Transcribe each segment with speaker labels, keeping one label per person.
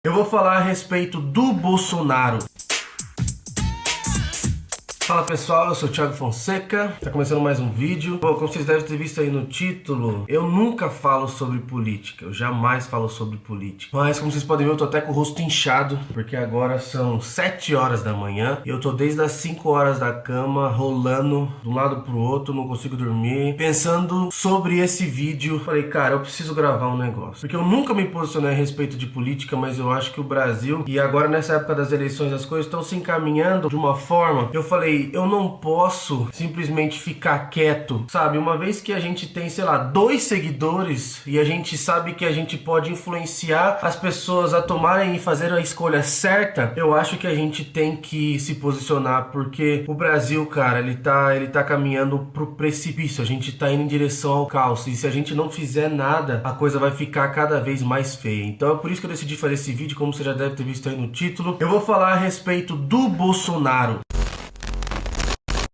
Speaker 1: Eu vou falar a respeito do Bolsonaro. Fala pessoal, eu sou o Thiago Fonseca, tá começando mais um vídeo. Bom, como vocês devem ter visto aí no título, eu nunca falo sobre política, eu jamais falo sobre política. Mas como vocês podem ver, eu tô até com o rosto inchado, porque agora são 7 horas da manhã e eu tô desde as 5 horas da cama, rolando de um lado pro outro, não consigo dormir, pensando sobre esse vídeo. Falei, cara, eu preciso gravar um negócio, porque eu nunca me posicionei a respeito de política, mas eu acho que o Brasil, e agora nessa época das eleições as coisas estão se encaminhando de uma forma, eu falei, eu não posso simplesmente ficar quieto, sabe? Uma vez que a gente tem, sei lá, 2 seguidores e a gente sabe que a gente pode influenciar as pessoas a tomarem e fazer a escolha certa, eu acho que a gente tem que se posicionar, porque o Brasil, cara, ele tá caminhando pro precipício, a gente tá indo em direção ao caos, e se a gente não fizer nada, a coisa vai ficar cada vez mais feia. Então é por isso que eu decidi fazer esse vídeo, como você já deve ter visto aí no título. Eu vou falar a respeito do Bolsonaro.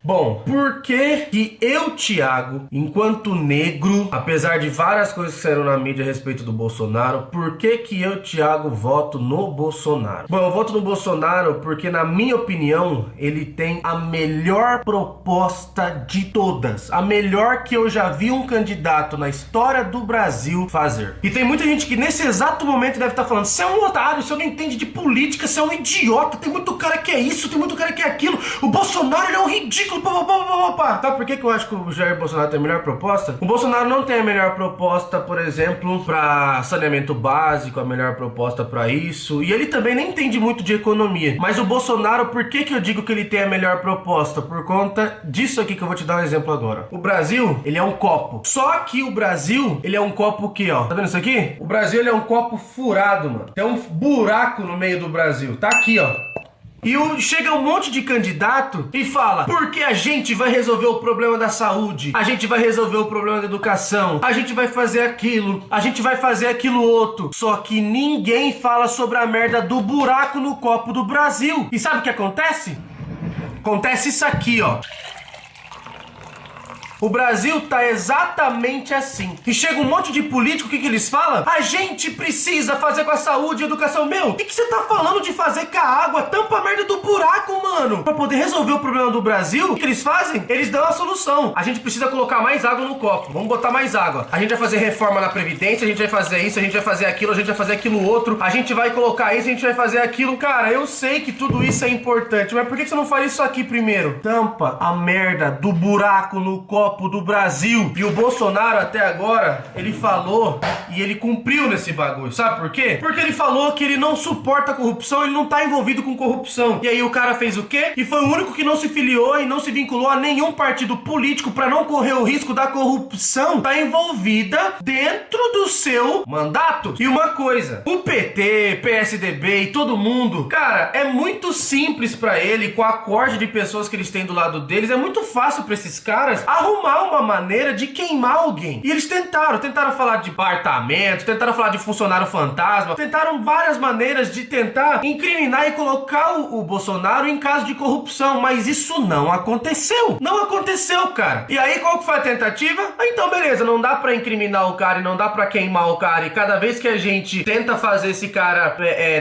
Speaker 1: Bom, por que eu, Thiago, enquanto negro, apesar de várias coisas que saíram na mídia a respeito do Bolsonaro, por que eu, Thiago, voto no Bolsonaro? Bom, eu voto no Bolsonaro porque, na minha opinião, ele tem a melhor proposta de todas. A melhor que eu já vi um candidato na história do Brasil fazer. E tem muita gente que nesse exato momento deve estar falando: você é um otário, você não entende de política, você é um idiota, tem muito cara que é isso, tem muito cara que é aquilo. O Bolsonaro, ele é um ridículo. Sabe por que eu acho que o Jair Bolsonaro tem a melhor proposta? O Bolsonaro não tem a melhor proposta, por exemplo, para saneamento básico, a melhor proposta para isso, e ele também nem entende muito de economia. Mas o Bolsonaro, por que eu digo que ele tem a melhor proposta? Por conta disso aqui que eu vou te dar um exemplo agora. O Brasil, ele é um copo. Só que o Brasil, ele é um copo aqui, ó. Tá vendo isso aqui? O Brasil, ele é um copo furado, mano. Tem um buraco no meio do Brasil. Tá aqui, ó. E chega um monte de candidato e fala: porque a gente vai resolver o problema da saúde, a gente vai resolver o problema da educação, a gente vai fazer aquilo, a gente vai fazer aquilo outro. Só que ninguém fala sobre a merda do buraco no copo do Brasil. E sabe o que acontece? Acontece isso aqui, ó. O Brasil tá exatamente assim. E chega um monte de político, o que eles falam? A gente precisa fazer com a saúde e educação. Meu, o que você tá falando de fazer com a água? Tampa a merda do buraco, mano. Pra poder resolver o problema do Brasil, o que eles fazem? Eles dão a solução. A gente precisa colocar mais água no copo. Vamos botar mais água. A gente vai fazer reforma na Previdência, a gente vai fazer isso, a gente vai fazer aquilo, a gente vai fazer aquilo outro. A gente vai colocar isso, a gente vai fazer aquilo. Cara, eu sei que tudo isso é importante, mas por que você não faz isso aqui primeiro? Tampa a merda do buraco no copo do Brasil. E o Bolsonaro até agora, ele falou e ele cumpriu nesse bagulho. Sabe por quê? Porque ele falou que ele não suporta corrupção, ele não tá envolvido com corrupção. E aí o cara fez o quê? E foi o único que não se filiou e não se vinculou a nenhum partido político pra não correr o risco da corrupção tá envolvida dentro do seu mandato. E uma coisa, o PT, PSDB e todo mundo, cara, é muito simples pra ele, com a corte de pessoas que eles têm do lado deles, é muito fácil pra esses caras arrumar uma maneira de queimar alguém. E eles tentaram falar de apartamento, tentaram falar de funcionário fantasma, tentaram várias maneiras de tentar incriminar e colocar o Bolsonaro em caso de corrupção, mas isso não aconteceu. Não aconteceu, cara. E aí qual que foi a tentativa? Ah, então beleza, não dá pra incriminar o cara e não dá pra queimar o cara, e cada vez que a gente tenta fazer esse cara,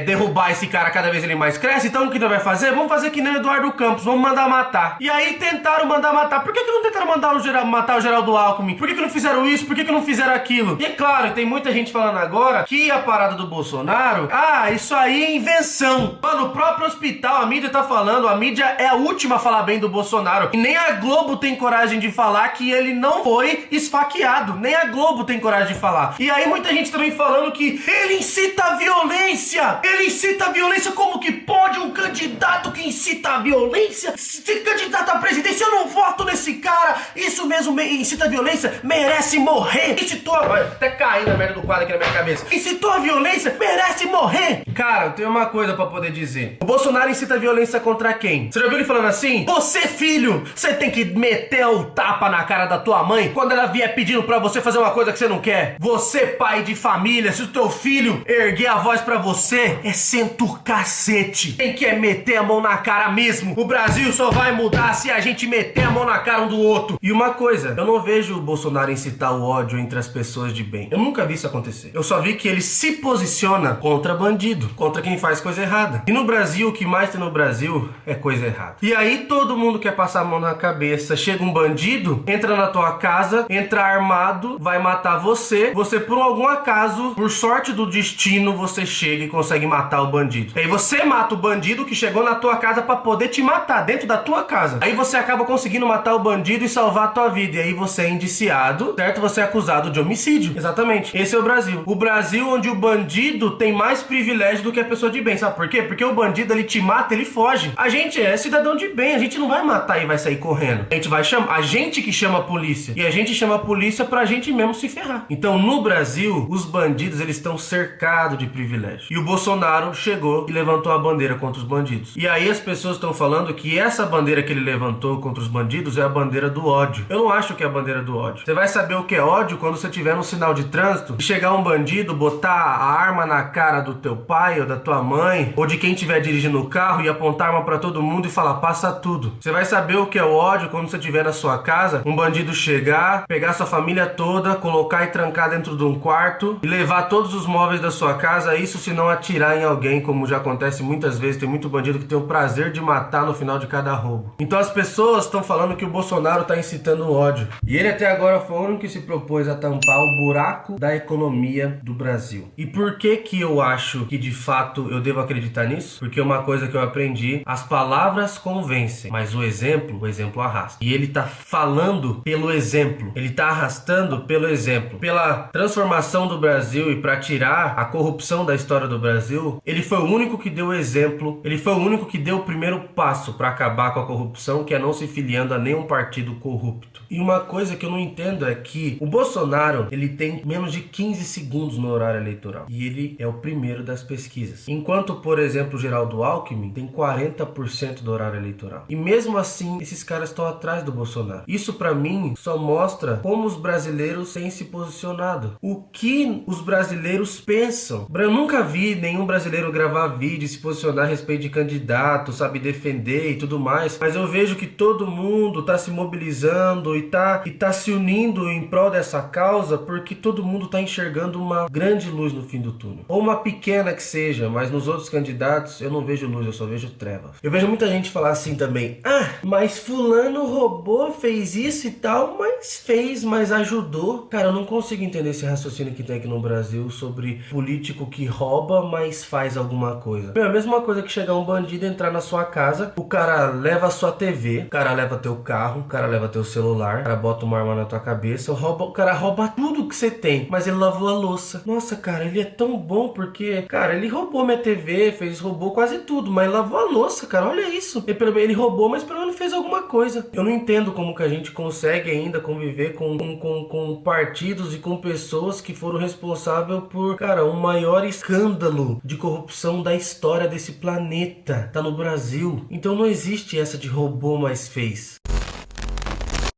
Speaker 1: derrubar esse cara, cada vez ele mais cresce, então o que nós vai fazer? Vamos fazer que nem o Eduardo Campos, vamos mandar matar. E aí tentaram mandar matar. Por que não tentaram matar o Geraldo Alckmin? Por que não fizeram isso? Por que não fizeram aquilo? E é claro, tem muita gente falando agora que a parada do Bolsonaro, isso aí é invenção. Mano, o próprio hospital, a mídia tá falando, a mídia é a última a falar bem do Bolsonaro. E nem a Globo tem coragem de falar que ele não foi esfaqueado. Nem a Globo tem coragem de falar. E aí muita gente também falando que ele incita a violência. Ele incita a violência. Como que pode um candidato que incita a violência ser candidato à presidência? Eu não voto nesse cara. Isso mesmo, incita a violência, merece morrer. Incitou, até caindo a merda do quadro aqui na minha cabeça. Incitou a violência, merece morrer. Cara, eu tenho uma coisa pra poder dizer. O Bolsonaro incita a violência contra quem? Você já viu ele falando assim? Você, filho, você tem que meter o tapa na cara da tua mãe quando ela vier pedindo pra você fazer uma coisa que você não quer. Você, pai de família, se o teu filho erguer a voz pra você, você é senta o cacete. Quem quer meter a mão na cara mesmo? O Brasil só vai mudar se a gente meter a mão na cara um do outro. E uma coisa, eu não vejo o Bolsonaro incitar o ódio entre as pessoas de bem. Eu nunca vi isso acontecer. Eu só vi que ele se posiciona contra bandido, contra quem faz coisa errada. E no Brasil, o que mais tem no Brasil é coisa errada. E aí todo mundo quer passar a mão na cabeça. Chega um bandido, entra na tua casa, entra armado, vai matar você. Você, por algum acaso, por sorte do destino, você chega e consegue matar o bandido. Aí você mata o bandido que chegou na tua casa pra poder te matar, dentro da tua casa. Aí você acaba conseguindo matar o bandido e salvar a tua vida. E aí você é indiciado, certo? Você é acusado de homicídio. Exatamente. Esse é o Brasil. O Brasil onde o bandido tem mais privilégio do que a pessoa de bem. Sabe por quê? Porque o bandido, ele te mata, ele foge. A gente é cidadão de bem. A gente não vai matar e vai sair correndo. A gente vai chamar... A gente que chama a polícia. E a gente chama a polícia pra gente mesmo se ferrar. Então, no Brasil, os bandidos, eles estão cercados de privilégio. E o Bolsonaro chegou e levantou a bandeira contra os bandidos. E aí as pessoas estão falando que essa bandeira que ele levantou contra os bandidos é a bandeira do ódio. Eu não acho que é a bandeira do ódio. Você vai saber o que é ódio quando você tiver no sinal de trânsito e chegar um bandido, botar a arma na cara do teu pai ou da tua mãe ou de quem estiver dirigindo o carro e apontar a arma pra todo mundo e falar, passa tudo. Você vai saber o que é o ódio quando você estiver na sua casa, um bandido chegar, pegar sua família toda, colocar e trancar dentro de um quarto e levar todos os móveis da sua casa, isso se não atirar em alguém, como já acontece muitas vezes. Tem muito bandido que tem o prazer de matar no final de cada roubo. Então as pessoas estão falando que o Bolsonaro está incitando o ódio. E ele até agora foi o único que se propôs a tampar o buraco da economia do Brasil. E por que que eu acho que de fato eu devo acreditar nisso? Porque uma coisa que eu aprendi, as palavras convencem, mas o exemplo arrasta. E ele tá falando pelo exemplo. Ele tá arrastando pelo exemplo. Pela transformação do Brasil e para tirar a corrupção da história do Brasil, ele foi o único que deu exemplo. Ele foi o único que deu o primeiro passo para acabar com a corrupção, que é não se filiando a nenhum partido corrupto. E uma coisa que eu não entendo é que o Bolsonaro, ele tem menos de 15 segundos no horário eleitoral. E ele é o primeiro das pesquisas. Enquanto, por exemplo, o Geraldo Alckmin tem 40% do horário eleitoral. E mesmo assim, esses caras estão atrás do Bolsonaro. Isso pra mim só mostra como os brasileiros têm se posicionado. O que os brasileiros pensam. Eu nunca vi nenhum brasileiro gravar vídeo e se posicionar a respeito de candidato, sabe, defender e tudo mais. Mas eu vejo que todo mundo tá se mobilizando e tá se unindo em prol dessa causa, porque todo mundo tá enxergando uma grande luz no fim do túnel. Ou uma pequena que seja, mas nos outros candidatos eu não vejo luz, eu só vejo trevas. Eu vejo muita gente falar assim também, mas fulano roubou, fez isso e tal, mas ajudou. Cara, eu não consigo entender esse raciocínio que tem aqui no Brasil sobre político que rouba, mas faz alguma coisa. Meu, é a mesma coisa que chegar um bandido, entrar na sua casa, o cara leva a sua TV, o cara leva teu carro, o cara leva teu celular, o cara bota uma arma na tua cabeça, o cara rouba tudo que você tem, mas ele lavou a louça. Nossa, cara, ele é tão bom porque, cara, ele roubou minha TV, roubou quase tudo, mas lavou a louça, cara, olha isso. Ele roubou, mas pelo menos fez alguma coisa. Eu não entendo como que a gente consegue ainda conviver com partidos e com pessoas que foram responsáveis por, cara, o maior escândalo de corrupção da história desse planeta. Tá no Brasil. Então não existe essa de roubou, mas fez.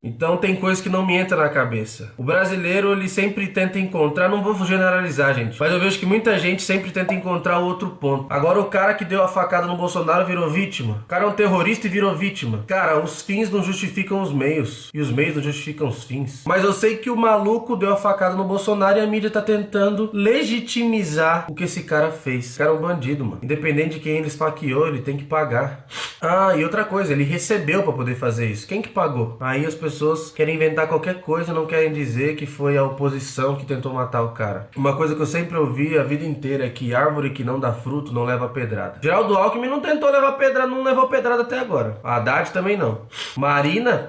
Speaker 1: Então tem coisa que não me entra na cabeça. O brasileiro, ele sempre tenta encontrar, não vou generalizar, gente, mas eu vejo que muita gente sempre tenta encontrar outro ponto. Agora o cara que deu a facada no Bolsonaro virou vítima. O cara é um terrorista e virou vítima. Cara, os fins não justificam os meios, e os meios não justificam os fins. Mas eu sei que o maluco deu a facada no Bolsonaro e a mídia tá tentando legitimizar o que esse cara fez. O cara é um bandido, mano. Independente de quem ele esfaqueou, ele tem que pagar. E outra coisa, ele recebeu pra poder fazer isso. Quem que pagou? Aí as pessoas querem inventar qualquer coisa, não querem dizer que foi a oposição que tentou matar o cara. Uma coisa que eu sempre ouvi a vida inteira é que árvore que não dá fruto não leva pedrada. Geraldo Alckmin não tentou levar pedrada, não levou pedrada até agora. A Haddad também não. Marina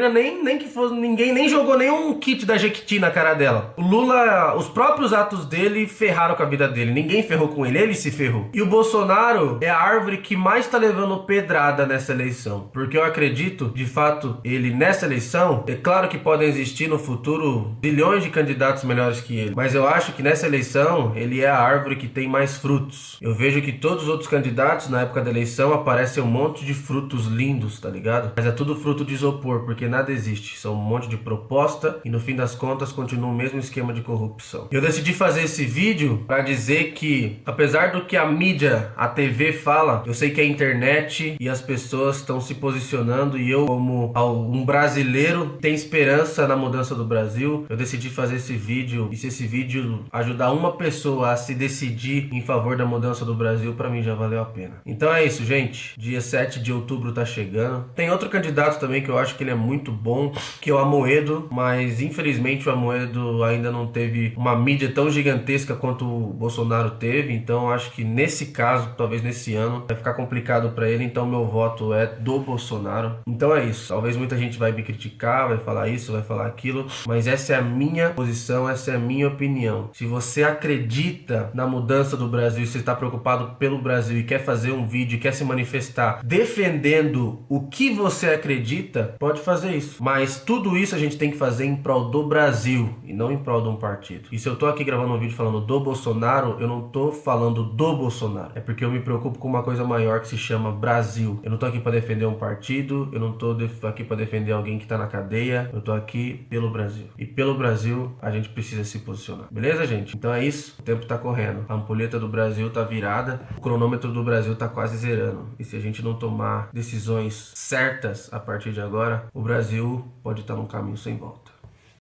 Speaker 1: nem que fosse, ninguém nem jogou nenhum kit da Jequiti na cara dela. O Lula, os próprios atos dele ferraram com a vida dele. Ninguém ferrou com ele se ferrou. E o Bolsonaro é a árvore que mais tá levando pedrada nessa eleição. Porque eu acredito, de fato, ele nessa nessa eleição, é claro que podem existir no futuro bilhões de candidatos melhores que ele, mas eu acho que nessa eleição ele é a árvore que tem mais frutos. Eu vejo que todos os outros candidatos na época da eleição aparecem um monte de frutos lindos, tá ligado? Mas é tudo fruto de isopor, porque nada existe. São um monte de proposta e no fim das contas continua o mesmo esquema de corrupção. Eu decidi fazer esse vídeo para dizer que, apesar do que a mídia, a TV fala, eu sei que a internet e as pessoas estão se posicionando e eu, como um brasileiro, tem esperança na mudança do Brasil. Eu decidi fazer esse vídeo e se esse vídeo ajudar uma pessoa a se decidir em favor da mudança do Brasil, para mim já valeu a pena. Então é isso, gente. Dia 7 de outubro tá chegando. Tem outro candidato também que eu acho que ele é muito bom, que é o Amoedo, mas infelizmente o Amoedo ainda não teve uma mídia tão gigantesca quanto o Bolsonaro teve, então acho que nesse caso, talvez nesse ano, vai ficar complicado para ele, então meu voto é do Bolsonaro. Então é isso. Talvez muita gente vai me criticar, vai falar isso, vai falar aquilo, mas essa é a minha posição, essa é a minha opinião. Se você acredita na mudança do Brasil, se está preocupado pelo Brasil e quer fazer um vídeo, quer se manifestar defendendo o que você acredita, pode fazer isso. Mas tudo isso a gente tem que fazer em prol do Brasil e não em prol de um partido. E se eu tô aqui gravando um vídeo falando do Bolsonaro, eu não tô falando do Bolsonaro. É porque eu me preocupo com uma coisa maior que se chama Brasil. Eu não tô aqui para defender um partido, eu não tô aqui para defender alguém que tá na cadeia, eu tô aqui pelo Brasil. E pelo Brasil a gente precisa se posicionar. Beleza, gente? Então é isso. O tempo tá correndo. A ampulheta do Brasil tá virada, o cronômetro do Brasil tá quase zerando. E se a gente não tomar decisões certas a partir de agora, o Brasil pode estar num caminho sem volta.